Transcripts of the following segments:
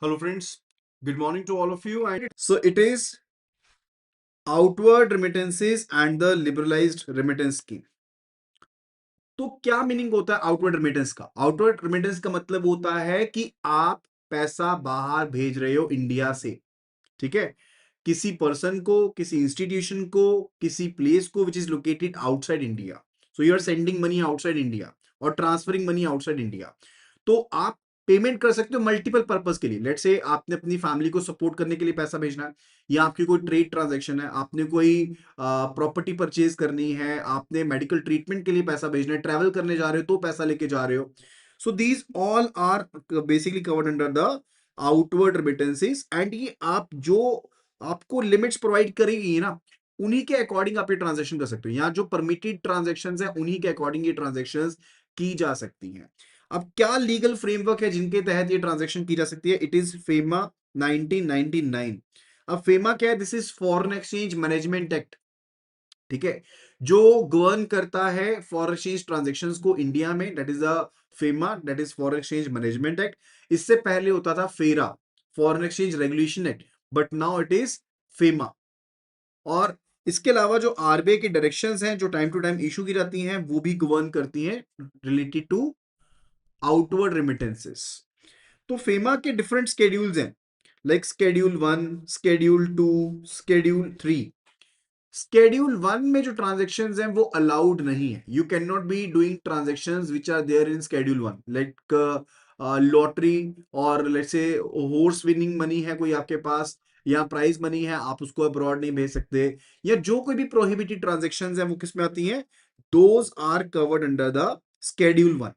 Hello, friends. Good morning to all of you. And so it is outward remittances and the liberalized remittance scheme. तो क्या meaning होता है outward remittance का? Outward remittance का मतलब होता है कि आप पैसा बाहर भेज रहे हो इंडिया से, ठीक है, किसी पर्सन को, किसी इंस्टीट्यूशन को, किसी प्लेस को which is located outside India. So you are sending money outside India और ट्रांसफरिंग मनी आउटसाइड इंडिया. तो आप पेमेंट कर सकते हो मल्टीपल पर्पस के लिए. लेट्स से आपने अपनी फैमिली को सपोर्ट करने के लिए पैसा भेजना है, या आपकी कोई ट्रेड ट्रांजैक्शन है, आपने कोई प्रॉपर्टी परचेज करनी है, आपने मेडिकल ट्रीटमेंट के लिए पैसा भेजना है, ट्रैवल करने जा रहे हो तो पैसा लेके जा रहे हो. So these all are basically covered under the outward remittances. And ये आप जो आपको लिमिट्स प्रोवाइड करेगी ना, उन्हीं के अकॉर्डिंग आप ये ट्रांजेक्शन कर सकते हो. यहाँ जो परमिटेड ट्रांजेक्शन है उन्हीं के अकॉर्डिंग ये ट्रांजेक्शन की जा सकती हैं. अब क्या लीगल फ्रेमवर्क है जिनके तहत ये ट्रांजेक्शन की जा सकती है? It is FEMA 1999. अब फेमा क्या है? This is foreign exchange management act, ठीक है, जो गवर्न करता है फॉरेन एक्सचेंज ट्रांजेक्शंस को इंडिया में. That is the FEMA, that is foreign exchange management act. इससे पहले होता था फेरा, foreign exchange regulation act, but now it is FEMA. और इसके अलावा जो आरबीआई की डायरेक्शंस हैं जो टाइम टू टाइम इशू की जाती हैं वो भी गवर्न करती हैं रिलेटेड टू आउटवर्ड रेमिटेंसेस. तो फेमा के डिफरेंट स्केड्यूल्स हैं, like schedule 1, schedule 2, schedule 3. Schedule 1 में जो ट्रांजेक्शंस हैं वो अलाउड नहीं है. You can not be doing transactions which are there in schedule 1, like lottery, और let's say horse winning money है कोई आपके पास, या प्राइज मनी है, आप उसको अब्रॉड नहीं भेज सकते. या जो कोई भी प्रोहिबिटेड ट्रांजेक्शंस हैं वो किस में आती हैं? Those are covered under the schedule 1.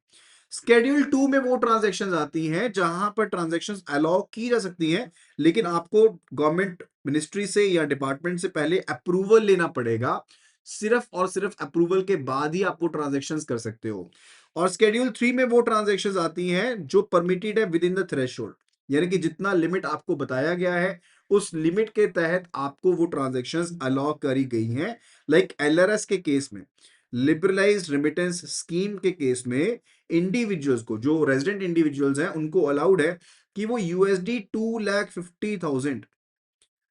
Schedule 2 में वो ट्रांजेक्शंस आती हैं जहां पर ट्रांजेक्शंस अलाउ की जा सकती हैं, लेकिन आपको गवर्नमेंट मिनिस्ट्री से या डिपार्टमेंट से पहले अप्रूवल लेना पड़ेगा. सिर्फ और सिर्फ अप्रूवल के बाद ही आप वो ट्रांजेक्शंस कर सकते हो. और स्केड्यूल 3 में वो ट्रांजेक्शंस आती हैं जो परमिटेड है विद इन द थ्रेशोल्ड, यानी कि जितना लिमिट आपको बताया गया है उस लिमिट के तहत आपको वो ट्रांजेक्शंस अलाउ करी गई हैं. लाइक एलआरएस के केस में, लिबरलाइज्ड रेमिटेंस स्कीम के केस में, इंडिविजुअल्स को, जो रेजिडेंट इंडिविजुअल्स हैं उनको अलाउड है कि वो यूएसडी 2,50,000,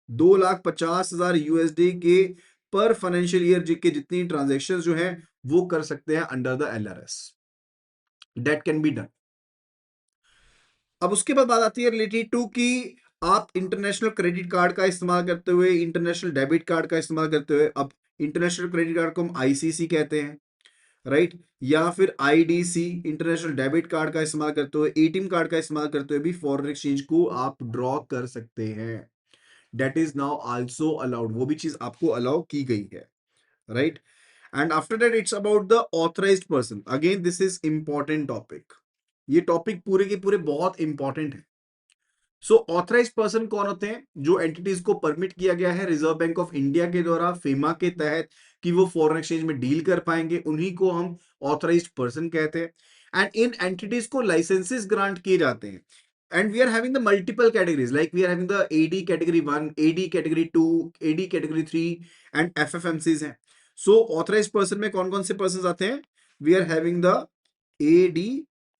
2,50,000 यूएसडी के पर फाइनेंशियल ईयर के जितनी ट्रांजेक्शन जो हैं वो कर सकते हैं under the LRS. That can be done. अब उसके बाद बात आती है रिलेटेड टू कि आप इंटरनेशनल क्रेडिट कार्ड का इस्तेमाल करते हुए, इंटरनेशनल डेबिट कार्ड का इस्तेमाल करते हुए, अब इंटरनेशनल क्रेडिट कार्ड को हम आईसीसी कहते हैं, राइट, या फिर आईडीसी, इंटरनेशनल डेबिट कार्ड का इस्तेमाल करते हुए, एटीएम कार्ड का इस्तेमाल करते हुए भी फॉरेन एक्सचेंज को आप ड्रॉ कर सकते हैं. That is now also allowed, वो भी चीज आपको अलाउ की गई है, right. And after that it's about the authorised person. Again this is important topic. ये टॉपिक पूरे के पूरे बहुत इंपॉर्टेंट है. सो ऑथराइज पर्सन कौन होते हैं? जो एंटिटीज को परमिट किया गया है रिजर्व बैंक ऑफ इंडिया के द्वारा फेमा के तहत कि वो फॉरेन एक्सचेंज में डील कर पाएंगे, उन्हीं को हम ऑथराइज पर्सन कहते हैं. एंड इन एंटिटीज को लाइसेंसेस ग्रांट किए जाते हैं. And we are having the multiple categories, like we are having the AD category 1, AD category 2, AD category 3 and FFMCs हैं. सो ऑथराइज पर्सन में कौन कौन से पर्सन आते हैं? We are having the AD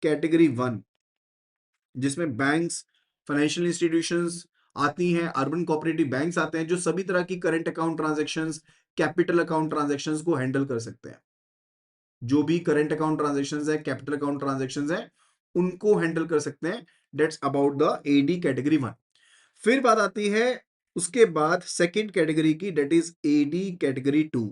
category 1, जिसमें बैंक्स, फाइनेंशियल इंस्टीट्यूशंस आती हैं, अर्बन कोऑपरेटिव बैंक्स आते हैं, जो सभी तरह की current account transactions, capital account transactions को हैंडल कर सकते हैं. जो भी करंट अकाउंट ट्रांजैक्शंस है, कैपिटल अकाउंट ट्रांजैक्शंस है, उनको हैंडल कर सकते हैं. That's about the AD category 1. फिर बात आती है उसके बाद सेकंड कैटेगरी की, दैट इज एडी कैटेगरी 2.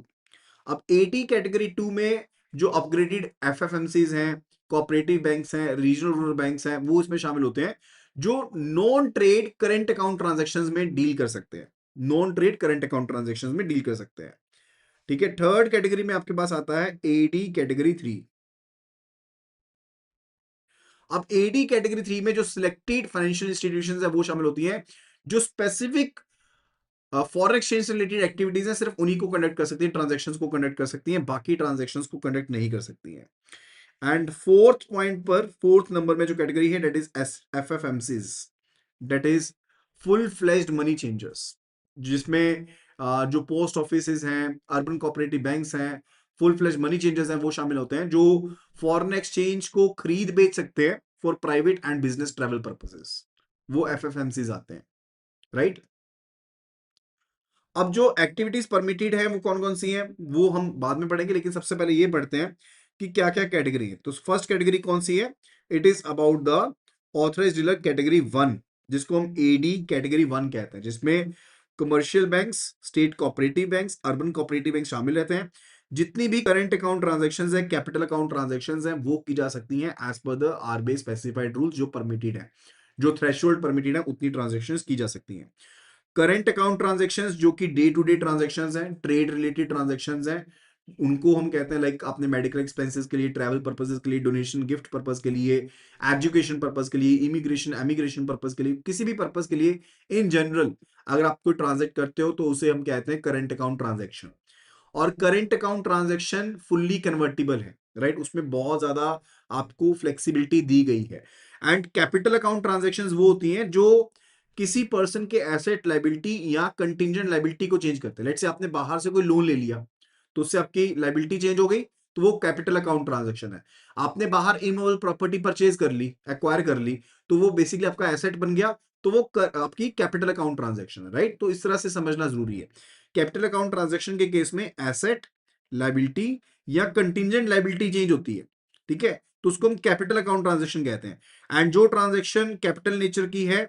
अब एडी कैटेगरी 2 में जो अपग्रेडेड एफएफएमसीज हैं, कोऑपरेटिव बैंक्स हैं, रीजनल रूरल बैंक्स हैं, वो इसमें शामिल होते हैं, जो non trade current account transactions में डील कर सकते हैं. Non trade current account transactions में डील कर सकते हैं, ठीक है. थर्ड कैटेगरी में आपके पास आता है एडी कैटेगरी 3. अब एडी कैटेगरी 3 में जो सिलेक्टेड फाइनेंशियल इंस्टीट्यूशंस है वो शामिल होती हैं, जो स्पेसिफिक फॉरेन एक्सचेंज से रिलेटेड एक्टिविटीज है, सिर्फ उन्हीं को कंडक्ट कर सकती है, ट्रांजैक्शंस को कंडक्ट कर सकती हैं, बाकी ट्रांजैक्शंस को कंडक्ट नहीं कर सकती हैं. एंड फोर्थ पॉइंट पर, फोर्थ नंबर में जो कैटेगरी है, that is FFMCs, that is full fledged money changers, जिसमें जो पोस्ट ऑफिस हैं, अर्बन कोऑपरेटिव बैंक्स हैं, फुल फ्लेज्ड मनी चेंजर्स हैं, वो शामिल होते हैं, जो फॉरेन एक्सचेंज को खरीद बेच सकते हैं for private and business travel purposes. वो एफएफएमसीज आते हैं, राइट। अब जो एक्टिविटीज परमिटेड है वो कौन कौन सी हैं वो हम बाद में पढ़ेंगे, लेकिन सबसे पहले ये पढ़ते हैं कि क्या क्या कैटेगरी है। तो फर्स्ट कैटेगरी कौन सी है? It is about the authorised dealer category 1, जिसको हम एडी कैटेगरी 1 कहते हैं, जिसमें commercial banks, state cooperative banks, urban cooperative bank शामिल रहते हैं। जितनी भी करंट अकाउंट ट्रांजैक्शंस है, कैपिटल अकाउंट ट्रांजैक्शंस हैं, वो की जा सकती हैं as per the RBI specified rule, जो परमिटेड है, जो थ्रेशोल्ड परमिटेड है, उतनी ट्रांजैक्शंस की जा सकती हैं। करंट अकाउंट ट्रांजैक्शंस जो कि डे टू डे ट्रांजैक्शंस हैं, ट्रेड रिलेटेड ट्रांजैक्शंस हैं, उनको हम कहते हैं लाइक अपने मेडिकल एक्सपेंसेस के लिए, ट्रैवल पर्पसेस के लिए, डोनेशन गिफ्ट पर्पस के लिए, एजुकेशन पर्पस के लिए, इमिग्रेशन एमिग्रेशन पर्पस के लिए, किसी भी पर्पस के लिए इन जनरल अगर आप कोई ट्रांजेक्ट करते हो तो उसे हम कहते हैं करंट अकाउंट ट्रांजैक्शन। और current account transaction fully convertible है, राइट, उसमें बहुत ज्यादा आपको फ्लेक्सिबिलिटी दी गई है। एंड कैपिटल अकाउंट ट्रांजैक्शंस वो होती हैं जो किसी पर्सन के एसेट लाइबिलिटी या कंटिंजेंट लाइबिलिटी को चेंज करते हैं। लेट्स से आपने बाहर से कोई लोन ले लिया तो उससे आपकी लाइबिलिटी चेंज हो गई, तो वो कैपिटल अकाउंट ट्रांजैक्शन है। आपने बाहर इमूवेबल प्रॉपर्टी परचेज कर ली, एक्वायर कर ली, तो वो बेसिकली आपका एसेट बन गया, तो वो आपकी कैपिटल अकाउंट ट्रांजैक्शन है, राइट। तो इस तरह से समझना जरूरी है। कैपिटल अकाउंट ट्रांजैक्शन के केस में एसेट लाइबिलिटी या कंटिंजेंट लाइबिलिटी चेंज होती है, ठीक है, तो उसको हम कैपिटल अकाउंट ट्रांजैक्शन कहते हैं। एंड जो ट्रांजैक्शन कैपिटल नेचर की है,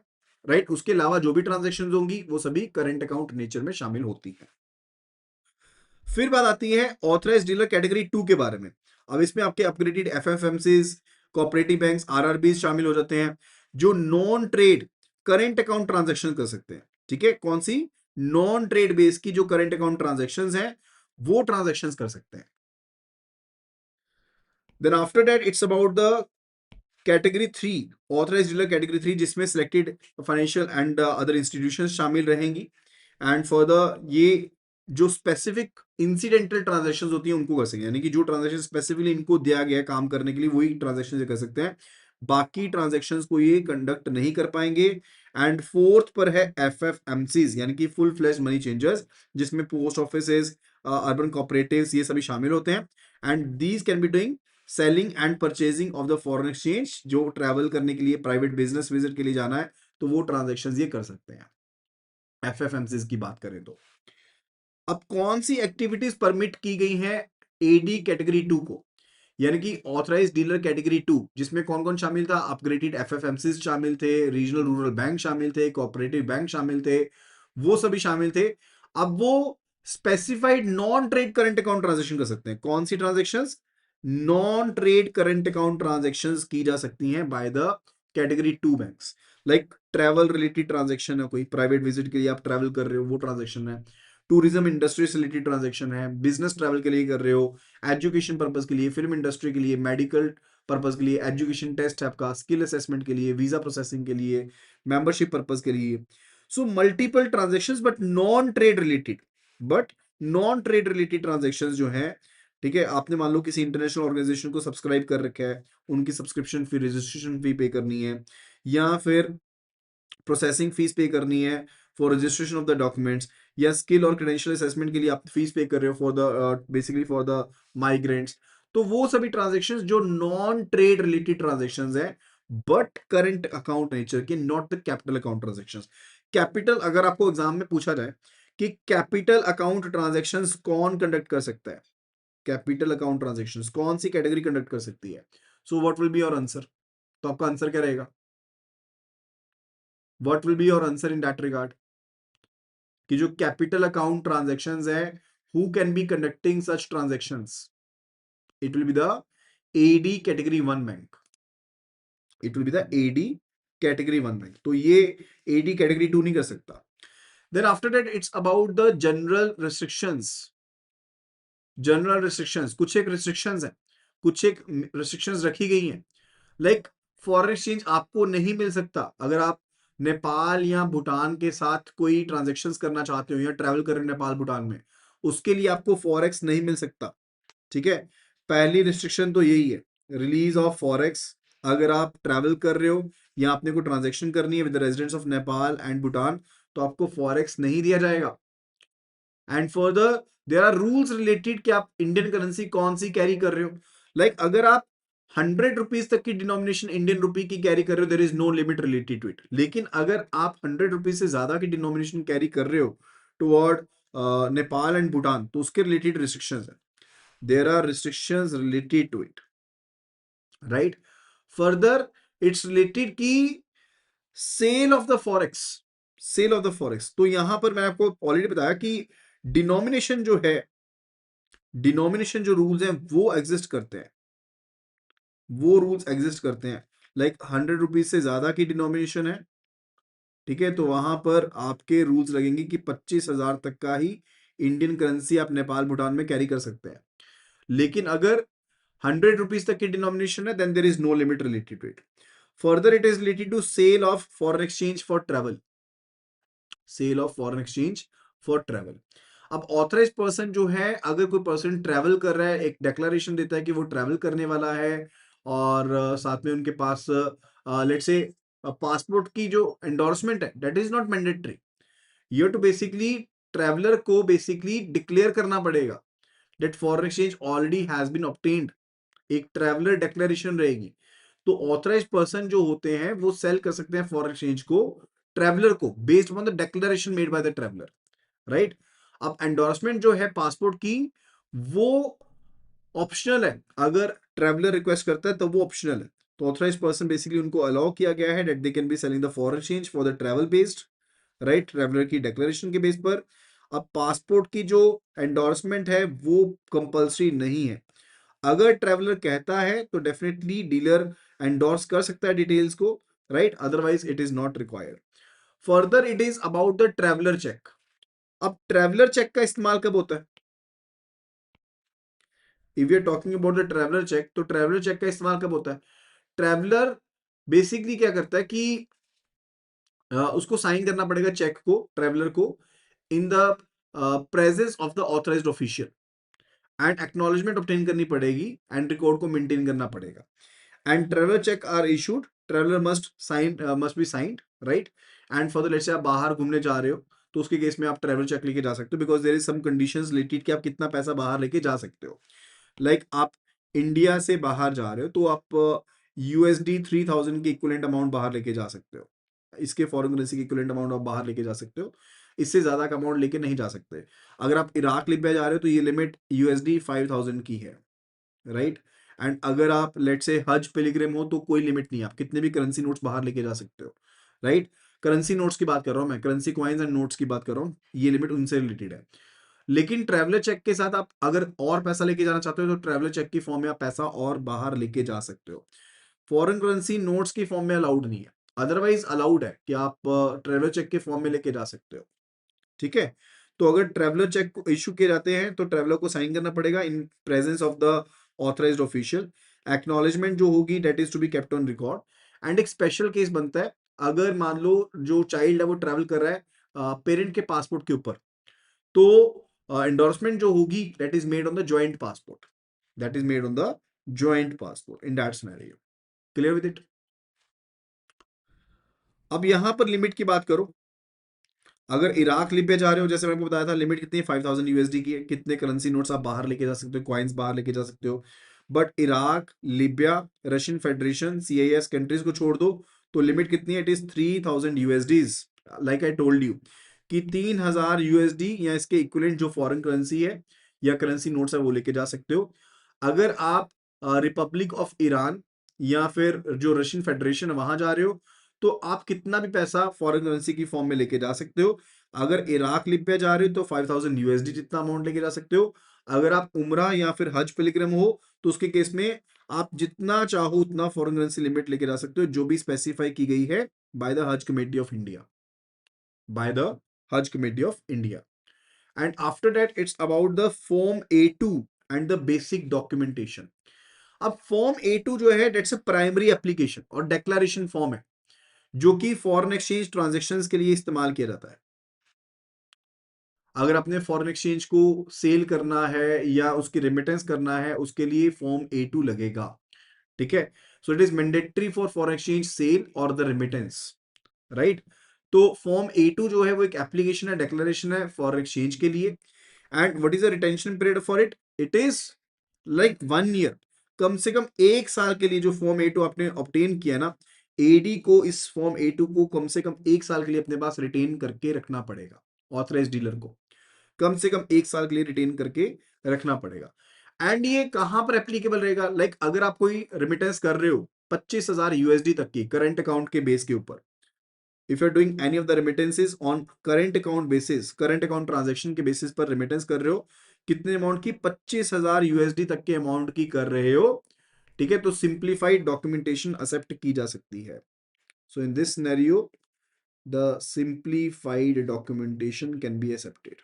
राइट, उसके अलावा जो भी ट्रांजैक्शन होंगी वो सभी करंट अकाउंट नेचर में शामिल होती है। फिर बात आती है ऑथराइज्ड डीलर कैटेगरी 2 के बारे में। अब इसमें आपके अपग्रेडेड एफएफएमसीज, कोऑपरेटिव बैंक्स, आरआरबी शामिल हो जाते हैं, जो non trade current account transaction कर सकते हैं, ठीक है। कौन सी? नॉन ट्रेड बेस की जो करंट अकाउंट ट्रांजैक्शंस हैं वो ट्रांजैक्शंस कर सकते हैं। Then after that it's about the category 3, authorised dealer category 3, जिसमें selected financial and other institutions शामिल रहेंगी। एंड फॉर द ये जो स्पेसिफिक इंसिडेंटल ट्रांजैक्शंस होती हैं उनको कर सकते हैं, यानी कि जो ट्रांजैक्शन स्पेसिफिकली इनको दिया गया है काम करने के लिए वही ट्रांजैक्शन कर सकते हैं, बाकी ट्रांजैक्शंस को ये कंडक्ट नहीं कर पाएंगे। एंड फोर्थ पर है एफएफएमसीज, यानी कि फुल फ्लेज मनी चेंजर्स, जिसमें पोस्ट ऑफिसेज, अर्बन कोऑपरेटिव्स ये सभी शामिल होते हैं। And these can be doing selling and purchasing of the foreign exchange, जो ट्रैवल करने के लिए, प्राइवेट बिजनेस विजिट के लिए जाना है, तो वो ट्रांजैक्शंस ये कर सकते हैं एफएफएमसीज की बात करें तो। अब कौन सी एक्टिविटीज परमिट की गई हैं एडी कैटेगरी 2 को, यानी कि ऑथराइज्ड डीलर कैटेगरी 2, जिसमें कौन कौन शामिल था? अपग्रेडेड एफएफएमसीज शामिल थे, रीजनल रूरल बैंक शामिल थे, कोऑपरेटिव बैंक शामिल थे, वो सभी शामिल थे। अब वो specified non trade current account transaction कर सकते हैं। कौन सी transactions? Non trade current account transactions की जा सकती हैं by the category 2 banks. Like travel related transaction है, कोई प्राइवेट विजिट के लिए आप ट्रैवल कर रहे हो वो ट्रांजैक्शन है, टूरिज्म इंडस्ट्री से रिलेटेड ट्रांजैक्शन है, बिजनेस ट्रैवल के लिए कर रहे हो, एजुकेशन पर्पस के लिए, फिल्म इंडस्ट्री के लिए, मेडिकल पर्पस के लिए, एजुकेशन टेस्ट है आपका, स्किल असेसमेंट के लिए, वीजा प्रोसेसिंग के लिए, मेंबरशिप पर्पस के लिए। So multiple transactions but non trade related, but non trade related transactions जो है, ठीक है, आपने मान लो किसी इंटरनेशनल ऑर्गेनाइजेशन को सब्सक्राइब कर रखा है, उनकी सब्सक्रिप्शन फी, रजिस्ट्रेशन फी पे करनी है, या फिर प्रोसेसिंग फीस पे करनी है for registration of the documents, या स्किल और क्रेडेंशियल असेसमेंट के लिए आप फीस पे कर रहे हो for the basically for the migrants, तो वो सभी ट्रांजेक्शन्स जो नॉन ट्रेड रिलेटेड ट्रांजेक्शन्स है बट करंट अकाउंट नेचर के, not the capital account transactions. Capital, अगर आपको एग्जाम में पूछा जाए कि कैपिटल अकाउंट ट्रांजेक्शन्स कौन कंडक्ट कर सकता है, कैपिटल अकाउंट ट्रांजेक्शन्स कौन सी कैटेगरी कंडक्ट कर सकती है, so what will be your answer? तो आपका आंसर क्या रहेगा? What will be your answer in that regard? कि जो कैपिटल अकाउंट ट्रांजैक्शंस है, who can be conducting such transactions? It will be the AD category 1 bank, it will be the AD category 1 bank. तो ये AD category 2 नहीं कर सकता। Then after that it's about the general restrictions. General restrictions, कुछ एक restrictions है, कुछ एक रिस्ट्रिक्शंस रखी गई हैं। लाइक फॉरेन एक्सचेंज आपको नहीं मिल सकता अगर आप नेपाल या भूटान के साथ कोई ट्रांजेक्शन्स करना चाहते हो या ट्रैवल कर रहे हो नेपाल भूटान में, उसके लिए आपको फॉरेक्स नहीं मिल सकता, ठीक है। पहली रिस्ट्रिक्शन तो यही है, रिलीज ऑफ फॉरेक्स। अगर आप ट्रैवल कर रहे हो या आपने कोई ट्रांजेक्शन करनी है with residents of Nepal and Bhutan, तो आपको फॉरेक्स नहीं दिया जाएगा। And further there are rules related कि आप इंडियन करेंसी कौन सी कैरी कर रहे हो। लाइक अगर आप 100 रुपीज तक की डिनोमिनेशन इंडियन रुपी की कैरी कर रहे हो, there is no limit related to it. लेकिन अगर आप 100 रुपीज से ज्यादा की डिनोमिनेशन कैरी कर रहे हो टुवर्ड नेपाल एंड भूटान, तो उसके रिलेटेड रिस्ट्रिक्शंस है, there are restrictions related to it, right. Further it's related की sale of the forex, sale of the forex. तो यहां पर मैंने आपको ऑलरेडी बताया कि डिनोमिनेशन जो है, डिनोमिनेशन जो रूल्स हैं वो एग्जिस्ट करते हैं, वो रूल्स एग्जिस्ट करते हैं। लाइक 100 रुपीज से ज्यादा की डिनोमिनेशन है, ठीक है, तो वहां पर आपके रूल्स लगेंगे कि 25,000 तक का ही इंडियन करेंसी आप नेपाल भूटान में कैरी कर सकते हैं। लेकिन अगर 100 रुपीज तक की डिनोमिनेशन है, then there is no limit related to it. Further it is related to sale of foreign exchange for travel, sale of foreign exchange for travel. अब ऑथराइज पर्सन जो है, अगर कोई पर्सन ट्रेवल कर रहा है, एक डिक्लेरेशन देता है कि वो ट्रेवल करने वाला है, और साथ में उनके पास लेट्स से पासपोर्ट की जो एंडोर्समेंट है, दैट इज नॉट मैंडेटरी। ये तो बेसिकली ट्रेवलर को बेसिकली डिक्लेयर करना पड़ेगा that foreign exchange already has been obtained, एक ट्रेवलर डिक्लेरेशन रहेगी। तो ऑथराइज पर्सन जो होते हैं वो सेल कर सकते हैं फॉरेन एक्सचेंज को ट्रेवलर को, based on the declaration made by the traveller, right. अब एंडोर्समेंट जो है पासपोर्ट की, वो ऑप्शनल है, अगर ट्रेवलर रिक्वेस्ट करता है तो वो ऑप्शनल है। तो ऑथराइज पर्सन बेसिकली उनको अलाउ किया गया है that they can be selling the foreign exchange for the travel based, right, traveller की डिक्लेरेशन के बेस पर। अब पासपोर्ट की जो एंडोर्समेंट है वो कंपल्सरी नहीं है, अगर ट्रेवलर कहता है तो डेफिनेटली डीलर एंडोर्स कर सकता है डिटेल्स को, right, otherwise it is not required. Further it is about the traveller cheque. अब ट्रेवलर चेक का इस्तेमाल कब होता है? If you are talking about the traveller cheque, तो ट्रेवलर चेक का इस्तेमाल कब होता है? ट्रेवलर बेसिकली क्या करता है कि उसको साइन करना पड़ेगा चेक को, ट्रेवलर को, in the presence of the authorised official, and acknowledgement obtain करनी पड़ेगी, एंड रिकॉर्ड को मेंटेन करना पड़ेगा। And traveller cheque are issued, traveller must be signed, right. And for the let's say आप बाहर घूमने जा रहे हो, तो उसके केस में आप ट्रेवल चेक लेके जा सकते हो, because there is some conditions related कि आप कितना पैसा बाहर लेके जा सकते हो। लाइक आप इंडिया से बाहर जा रहे हो तो आप यूएसडी 3000 के इक्विवेलेंट अमाउंट बाहर लेके जा सकते हो, इसके फॉरेन करेंसी के इक्विवेलेंट अमाउंट आप बाहर लेके जा सकते हो, इससे ज्यादा का अमाउंट लेके नहीं जा सकते। अगर आप इराक लिबिया जा रहे हो तो ये लिमिट यूएसडी 5000 की है, राइट। एंड अगर आप लेट से हज पिलग्रिम हो तो कोई लिमिट नहीं है, आप कितने भी करेंसी नोट्स बाहर लेके जा सकते हो, राइट। करेंसी नोट्स की बात कर रहा हूं मैं, करेंसी कॉइन्स एंड नोट्स की बात कर रहा हूं, ये लिमिट उनसे रिलेटेड है। लेकिन ट्रैवलर चेक के साथ आप अगर और पैसा लेके जाना चाहते हो तो ट्रैवलर चेक की फॉर्म में आप पैसा और बाहर लेके जा सकते हो, फॉरेन करेंसी नोट्स की फॉर्म में अलाउड नहीं है। अदरवाइज अलाउड है कि आप ट्रैवलर चेक के फॉर्म में लेके जा सकते हो, ठीक है। तो अगर ट्रैवलर चेक इशू किए जाते हैं तो ट्रैवलर को साइन करना पड़ेगा in presence of the authorised official, acknowledgement जो होगी that is to be kept on record. And एक स्पेशल केस बनता है, अगर मान लो जो चाइल्ड है वो ट्रैवल कर रहा है पेरेंट के पासपोर्ट के ऊपर, तो एंडोर्समेंट जो होगी that is made on the joint passport, that is made on the joint passport in that scenario. Clear with it? अब यहां पर लिमिट की बात करो, अगर इराक लिबिया जा रहे हो, जैसे मैंने आपको बताया था लिमिट कितनी है, 5000 यूएसडी की है, कितने करेंसी नोट्स आप बाहर लेके जा सकते हो, कॉइन्स बाहर लेके जा सकते हो। But Iraq, Libya, Russian Federation, CIS countries को छोड़ दो तो लिमिट कितनी है? It is 3000 USDs. Like I told you कि 3000 यूएसडी या इसके इक्विवेलेंट जो फॉरेन करेंसी है या करेंसी नोट्स है वो लेके जा सकते हो। अगर आप रिपब्लिक ऑफ ईरान या फिर जो रशियन फेडरेशन है वहां जा रहे हो, तो आप कितना भी पैसा फॉरेन करेंसी की फॉर्म में लेके जा सकते हो। अगर इराक लिबिया जा रहे हो तो 5000 यूएसडी जितना अमाउंट लेके जा सकते हो। अगर आप उमरा या फिर हज पिलग्रिम हो तो उसके केस में आप जितना चाहो उतना फॉरेन करेंसी लिमिट लेके जा सकते हो, जो भी स्पेसिफाई की गई है by the Haj Committee of India, by the Haj Committee of India. And after that it's about the form A2 and the basic documentation. अब फॉर्म A2 जो है दैट्स अ प्राइमरी एप्लीकेशन और declaration form है, जो कि foreign exchange transactions के लिए इस्तेमाल किया जाता है। अगर अपने फॉरेन एक्सचेंज को सेल करना है या उसकी रेमिटेंस करना है, उसके लिए फॉर्म A2 लगेगा, ठीक है। So it is mandatory for foreign exchange sale और द रेमिटेंस, राइट। तो फॉर्म A2 जो है वो एक एप्लीकेशन है, डेक्लेरेशन है फॉरेन एक्सचेंज के लिए। And what is the retention period for it? It is like 1 year. कम से कम 1 साल के लिए जो फॉर्म A2 आपने ऑब्टेन किया ना, एडी को इस फॉर्म A2 को कम से कम 1 साल के लिए अपने पास रिटेन करके रखना पड़ेगा। ऑथराइज डीलर को कम से कम 1 साल के लिए रिटेन करके रखना पड़ेगा। एंड ये कहां पर एप्लीकेबल रहेगा? लाइक अगर आप कोई रिमिटेंस कर रहे हो 25,000 यूएसडी तक की करंट अकाउंट के बेस के ऊपर, if you are doing any of the remittances on current account basis, current account transaction के बेसिस पर रेमिटेंस कर रहे हो, कितने अमाउंट की? 25,000 यूएसडी तक के अमाउंट की कर रहे हो, ठीक है, तो सिंप्लीफाइड डॉक्यूमेंटेशन एक्सेप्ट की जा सकती है। So in this scenario the simplified documentation can be accepted.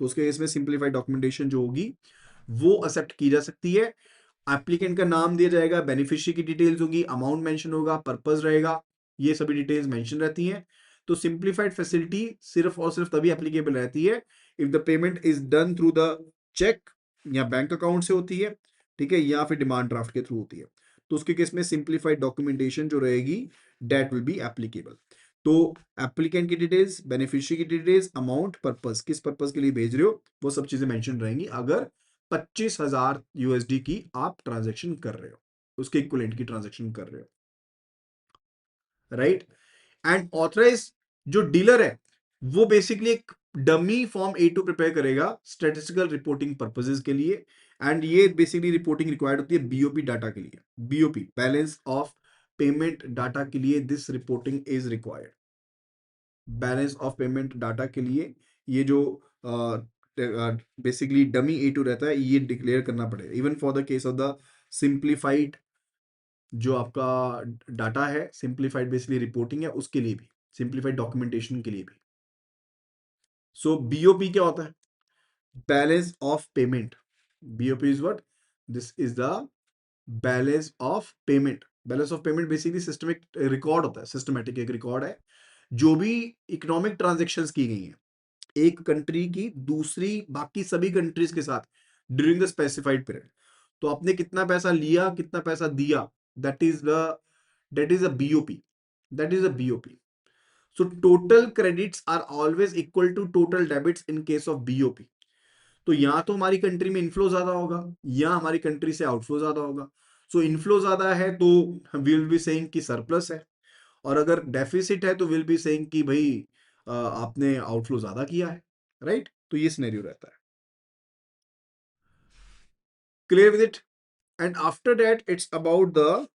तो उसके केस में सिंप्लीफाइड डॉक्यूमेंटेशन जो होगी वो एक्सेप्ट की जा सकती है। एप्लीकेंट का नाम दिया जाएगा, बेनिफिशियरी की डिटेल्स होगी, अमाउंट मेंशन होगा, पर्पस रहेगा, ये सभी डिटेल्स मेंशन रहती हैं। तो सिंप्लीफाइड फैसिलिटी सिर्फ और सिर्फ तभी एप्लीकेबल रहती है if the payment is done through the cheque या बैंक अकाउंट से होती है, ठीक है, या फिर डिमांड ड्राफ्ट के थ्रू होती है। तो उसके केस में सिंप्लीफाइड डॉक्यूमेंटेशन जो रहेगी दैट विल बी एप्लीकेबल। तो एप्लीकेंट की डिटेल्स, बेनिफिशियरी की डिटेल्स, अमाउंट, पर्पस, किस पर्पस के लिए भेज रहे हो, वो सब चीजें मेंशन रहेंगी अगर 25,000 यूएसडी की आप ट्रांजैक्शन कर रहे हो, उसके इक्विवेलेंट की ट्रांजैक्शन कर रहे हो, राइट। एंड ऑथराइज जो डीलर है वो बेसिकली एक डमी फॉर्म A2 प्रिपेयर करेगा स्टैटिस्टिकल रिपोर्टिंग पर्पसेस के लिए। एंड ये बेसिकली रिपोर्टिंग रिक्वायर्ड होती है बीओपी डाटा के लिए, BOP balance of payment data के लिए this reporting is required. Balance of payment data के लिए ये जो बेसिकली डमी A2 रहता है ये डिक्लेयर करना पड़ेगा, even for the case of the simplified जो आपका डाटा है, सिंप्लीफाइड बेसिकली रिपोर्टिंग है उसके लिए भी, सिंप्लीफाइड डॉक्यूमेंटेशन के लिए भी। सो बीओपी क्या होता है? Balance of payment. BOP is what? This is the balance of payment. Balance of payment basically systemic record होता है, सिस्टमेटिक एक रिकॉर्ड है जो भी इकोनॉमिक ट्रांजेक्शन्स की गई हैं एक कंट्री की दूसरी बाकी सभी कंट्रीज के साथ ड्यूरिंग द स्पेसिफाइड पीरियड। तो आपने कितना पैसा लिया, कितना पैसा दिया, that is the that is a BOP, that is a BOP. So total credits are always equal to total debits in case of BOP. तो या तो हमारी कंट्री में इनफ्लो ज्यादा होगा या हमारी कंट्री से आउटफ्लो ज्यादा होगा। सो इनफ्लो ज्यादा है तो विल बी सेइंग कि सरप्लस है, और अगर डेफिसिट है तो विल बी सेइंग कि भाई आपने आउटफ्लो ज्यादा किया है, राइट। तो ये सिनेरियो रहता है। Clear with it? And after that it's about the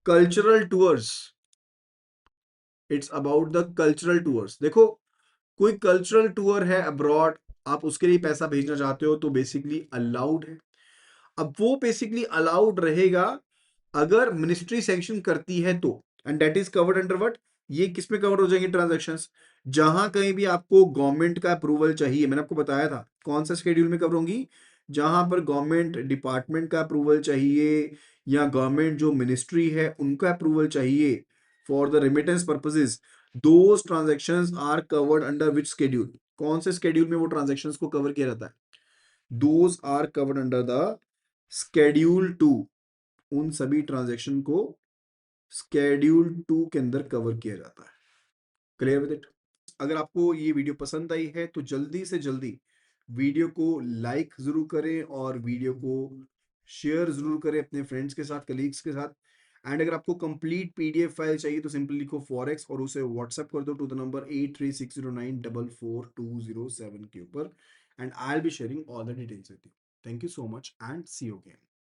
cultural tours. It's about the cultural tours. देखो कोई कल्चरल टूर है अब्रॉड, आप उसके लिए पैसा भेजना चाहते हो तो बेसिकली अलाउड है। अब वो बेसिकली अलाउड रहेगा अगर मिनिस्ट्री सैंक्शन करती है तो, and that is covered under what? ये किस में कवर हो जाएंगे ट्रांजैक्शंस? जहां कहीं भी आपको गवर्नमेंट का अप्रूवल चाहिए, मैंने आपको बताया था कौन सा शेड्यूल में कवर होंगी, जहां पर गवर्नमेंट डिपार्टमेंट का अप्रूवल चाहिए या गवर्नमेंट जो मिनिस्ट्री है उनका अप्रूवल चाहिए for the remittance purposes, those transactions are covered under which schedule? कौन से शेड्यूल में वो ट्रांजैक्शंस को कवर किया जाता है? Those are covered under the schedule 2। उन सभी ट्रांजैक्शन को स्केड्यूल 2 के अंदर कवर किया जाता है। Clear with it? अगर आपको ये वीडियो पसंद आई है तो जल्दी से जल्दी वीडियो को लाइक जरूर करें और वीडियो को शेयर जरूर करें अपने फ्रेंड्स के साथ, कलीग्स के साथ। एंड अगर आपको कंप्लीट पीडीएफ फाइल चाहिए तो सिंपली लिखो फॉरेक्स और उसे व्हाट्सएप कर दो टू द नंबर 8360944207 के ऊपर, and I will be sharing all the details with you. Thank you so much and see you again.